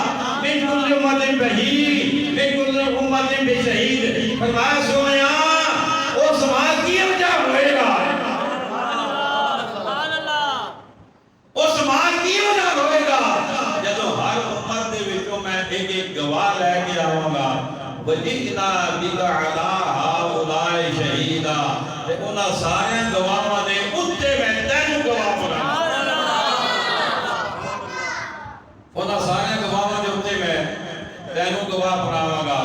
مِنْ كُلِّ أُمَّةٍ بِشَهِيدٍ مِنْ كُلِّ أُمَّةٍ بِشَهِيدٍ فرمایا سویا وہ سما کی وجہ ہوئے گا وہ سما کی وجہ ہوئے گا جدو ہر امت دے وچوں میں ایک ایک گواہ لے کے آؤں گا وَجِئْنَا بِكَ عَلَىٰ هَٰؤُلَاءِ شَهِيدًا تے انہاں سارے گواہاں دے اُتے میں تینوں گواہ بناؤں انہاں سارے گواہاں دے اُتے میں تینوں گواہ بناؤں گا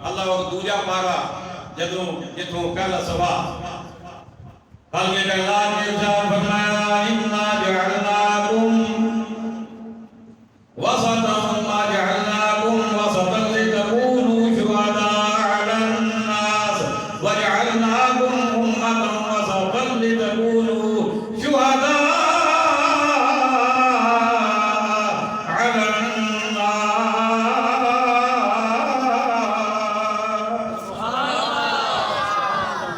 اللہ وقت دوجا پارا جتوں پہلا صفحہ خالق کائنات نے ارشاد فرمایا اِنَّا جَعَلْنَاكُمْ وَسَطًا وَمَا جَعَلْنَاكُمْ وَسَطًا لِتَكُونُوا شُهَدَاءَ عَلَى النَّاسِ وَجَعَلْنَاكُمْ أُمَّةً وَسَطًا لِتَكُونُوا شُهَدَاءَ عَلَى النَّاسِ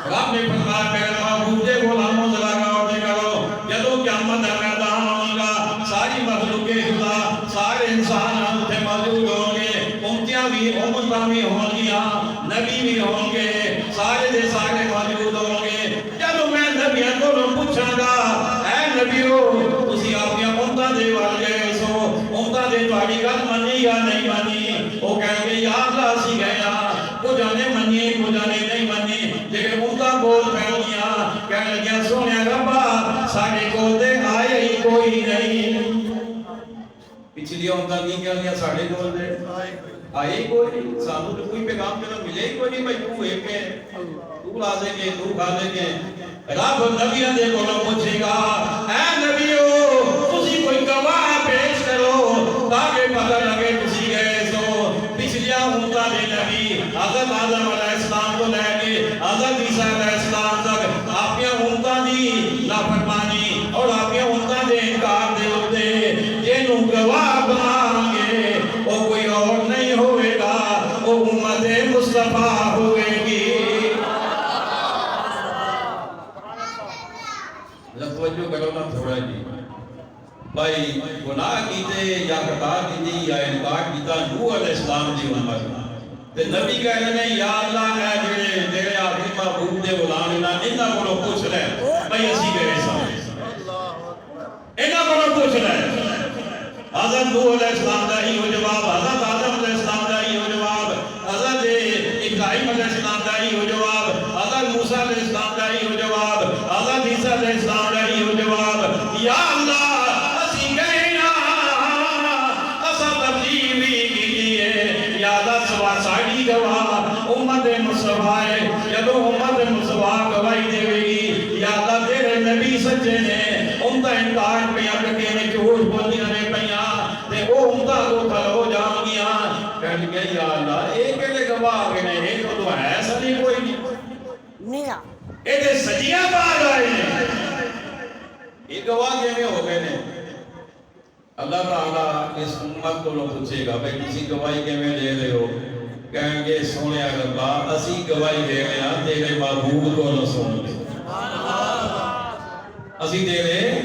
رب نے فرمایا میرے محبوب دے غلاموں ذرا غور کرو جدوں قیامت کا میدان ہوگا ساری مخلوق خدا سارے انسان اتنے موجود ہوں گے امتیاں بھی امتاں بھی ہوں گیا نبی بھی ہوں گے سارے دے سارے موجود ہوں گے جدوں میں نبیوں کو پوچھاں گا اے نبیو تسی اپنی امتاں دے وال گئے سو امتاں دے تہاڈی گل منی یا نہیں منی وہ کہیں گے یا اللہ اسی گئے کو جانے منی کو جانے نہیں منی لیکن امتاں بول پہنیاں کہنے لگیا سونے ربا ساڑھے کو دے آئے ہی کوئی نہیں پچھلی امتاں نہیں کہہ لیا ساڑھے کو دے آئے ہی کوئی نہیں سانو تو کوئی پیغام کرنا ملے ہی کوئی نہیں بھائی تو ایک ہے تو لازے گے تو کھازے گے رب نبیوں دے کو پوچھے گا اے نبیو تسی کوئی گواہ پیش کرو تاکہ پتہ لگے تسی گئے سو پچھلیا امتاں دے نبی حضرت آدم علیہ السلام کو لے کے حضرت عیسیٰ علیہ السلام تک آپ یا امتاں دی نافرمانی اور آپ یا امتاں دے انکار دے ہوتے جنہوں گواہ بنائیں گے وہ کوئی اور نہیں ہوئے گا وہ امت مصطفیٰ ہوئے گی توجہ کرو نا تھوڑا جی بھائی گناہ کیتے یا خطا کیتی یا انکار کیتا نوح علیہ السلام دی امت تے نبی کہہ رہے ہیں یا اللہ اے جڑے تیرے آخری محبوب دے غلام انہاں کولوں پوچھ لے بھائی اسی گئے سامنے انہاں کولوں پوچھ لے حضرت نوح علیہ السلام دا ہی ہو جواب حضرت آدم علیہ السلام دا ہی ہو جواب حضرت ابراہیم علیہ السلام دا ہی ہو جواب حضرت موسیٰ علیہ السلام دا ہی ہو جواب حضرت عیسیٰ علیہ السلام دا ہی ہو جواب یا اللہ سوا ساڑی گواہ امت مصطفیٰ ہے جدو امت مصطفیٰ گواہی دے گی یا اللہ تیرے نبی سچے نے امتہ انکار پہ اکتے نے جھوٹ بولیا نے پہیا تے او امتہ کو کھلو جان گیا کہنے گیا یا اللہ ایک لے گواہ آگے نے ایک تو ایسا نہیں کوئی نہیں نیا ایک سجیاں باہر آئے ہیں ایک گواہ کے میں ہو گئے نے اللہ تعالیٰ اس امت کو لوگ پوچھے گا بھئی کسی گواہی کے میں دے رہے ہو کہیں گے سونے ربا اسی گواہی دے رہے ہیں تیرے محبوب کو نہ سن لے اسی دے رہے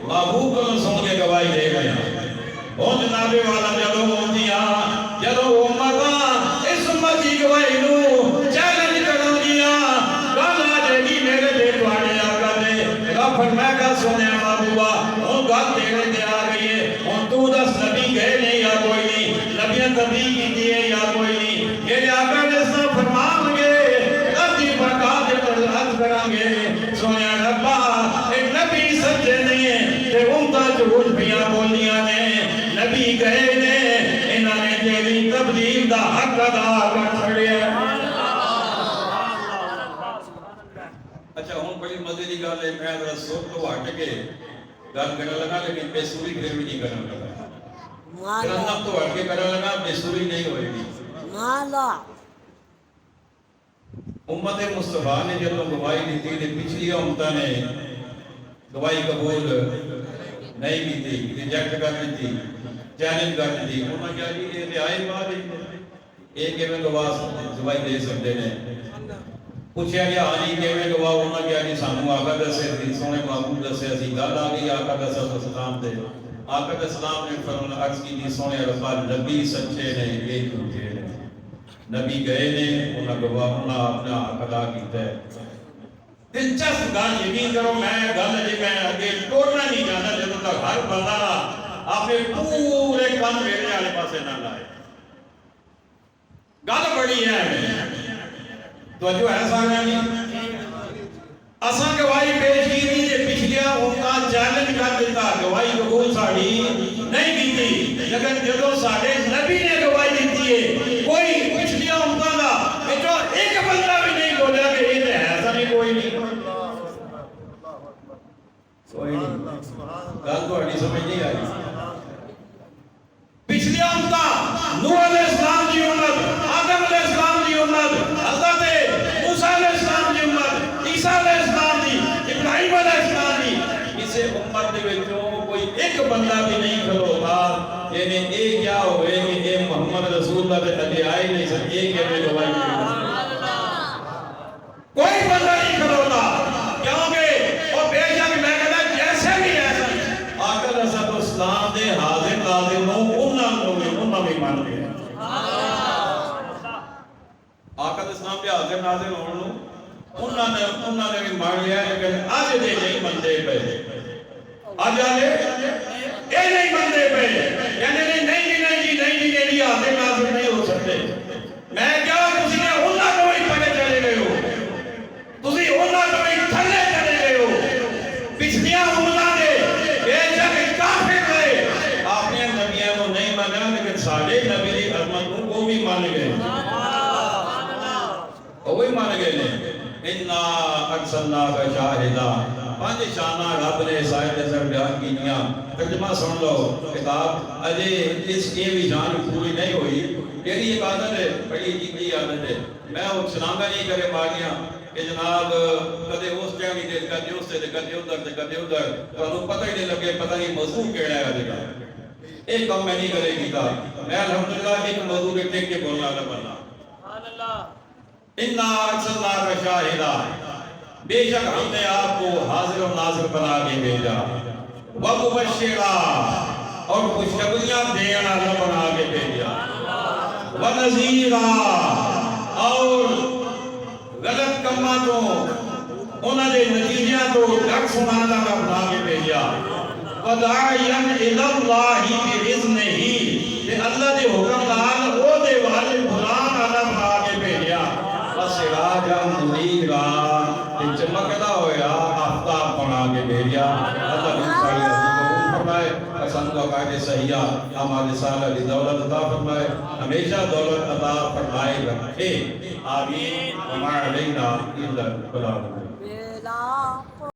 محبوب کو نہ سن کے گواہی دے رہے ہیں اور جناب والا جدو ہوتیا جدو امت اس امت کی گواہی نو چیلنج کرو دیا گل آ جائے گی میرے دے دوارے آگا دے رب فرمائے گا سونے محبوبہ ہوں گل دینے دے آ گئی ہے ہوں تو دس نبی گئے نہیں یا کوئی نہیں نبیان تبلیغ کی دیئے یا کوئی نہیں میرے آقا نے سب فرمان گے رضی برکات ترزات کریں گے سونے ربا ایک نبی سچے نہیں ہے کہ امتہ جھوٹ بھیاں بولیاں نے نبی گئے نے انہوں نے تیری تبلیغ دا حق ادا کر چھڑے اچھا ہوں بڑی مزے دی گل ہے میں ذرا سوچ تو ہٹ کے گل کرنے لگا لیکن بے سوری پھر بھی نہیں کرنے لگا کرنا تو ہٹ کے کرنے لگا بے سوری نہیں ہوئے گی مالا امت مصطفیٰ نے جب گواہی دیتی تھی پچھلی امتہ نے گواہی قبول نہیں کی تھی ریجیکٹ کر دی تھی چیلنج کر دی تھی انہوں نے کیا جی یہ رعایت بات ہے ایک میں گواہی دے سکتے ہیں پوچھا گیا ہاں جی کہ میں گواہ انہوں نے کیا جی سانو آقا دسے تھی سونے محبوب دسے اسی گل آ گئی آقا دسے السلام دے آقا السلام نے فرمایا عرض کی تھی سونے رفا نبی سچے نے یہ جھوٹے نے نبی گئے نے انہاں گواہ انہاں اپنا حق ادا کیتا ہے دلچسپ گل یقین کرو میں گل جی میں اگے ٹوٹنا نہیں چاہتا جدوں تک ہر بندہ اپنے پورے کام میرے والے پاسے نہ لائے گل بڑی ہے توجہ ہے سارا نہیں اساں گواہی پیش کی نہیں جے پچھلیا ہوتا چیلنج کر دیتا گواہی قبول ساڑی نہیں کیتی لیکن جدوں ساڈے نبی نے گواہی دیتی ہے کوئی پچھلیا ہوتا دا جو ایک بندہ بھی نہیں بولیا کہ یہ ایسا نہیں کوئی نہیں گل تو ہڈی سمجھ نہیں آئی پچھلی امتا نوح علیہ السلام کی امت آدم علیہ السلام کی امت حضرت موسیٰ علیہ السلام کی امت عیسیٰ علیہ السلام کی ابراہیم علیہ السلام کی اسے امت دے وچوں کوئی ایک بندہ بھی نہیں کھلوتا یعنی ایک کیا ہوئے کہ اے محمد رسول اللہ دے نبی آئے نہیں سکتے ایک ہے میں گواہی کوئی بندہ نہیں کھلوتا کیونکہ وہ بے شک میں کہتا جیسے بھی ایسا آقا رسول اسلام دے حاضر ناظر ہوں انہاں بھی مان گئے آقا اسلام دے حاضر ناظر ہوں انہاں نے بھی مان لیا لیکن آج دے نہیں مندے پہ آج آلے اے نہیں مندے پہ یعنی نہیں جی حاضر ناظر نہیں ہو سکتے میں کیا تسی نے انہاں کو ہی پڑے چلے گئے ہو تسی انہاں کو ہی تھلے چلے گئے ہو پچھلیاں امتاں دے بے شک کافر رہے آپ نے نبیوں کو نہیں مانا لیکن ساڑھے نبی دی عظمت کو وہ بھی مان گئے وہ بھی مان گئے نے اِنَّا أَرْسَلْنَاكَ شَاهِدًا پانچ شانہ رب نے سائد نظر بیان کیتیاں ترجمہ سن لو کتاب اجے اس کی بھی جان پوری نہیں ہوئی میری ایک عادت ہے بڑی عجیب عادت ہے میں وہ سناگا نہیں کرے باغیاں کہ جناب کدے اس ٹائم ہی دے کدے اس سے کدے ادھر تو پتہ ہی نہیں لگے پتہ نہیں موضوع کیڑا ہے اجے کا ایک کام میں نہیں کرے گی میں الحمدللہ ایک موضوع کے ٹیک کے بولنا والا بننا سبحان اللہ اِنَّا أَرْسَلْنَاكَ شَاهِدًا بے شک ہم نے آپ کو حاضر و ناظر بنا کے بھیجا وَمُبَشِّرًا اور خوشخبریاں دینے والا بنا کے بھیجا وَنَذِيرًا اور غلط کاموں تو انہاں دے نتیجیاں تو ڈر سنانا بنا کے بھیجا وَدَاعِيًا إِلَى اللَّهِ بِإِذْنِهِ کہ اللہ دے حکم نال او دے والے غلام والا بنا کے بھیجا وَسِرَاجًا مُنِيرًا چمکدا ہویا آفتاب بنا کے بھیجا اللہ نے ساری قبول فرمائے پسند کا قاعدے صحیح یا ہمارے سالہ کی دولت عطا فرمائے ہمیشہ دولت عطا فرمائے رکھے آمین وما علینا الا البلاغ بلا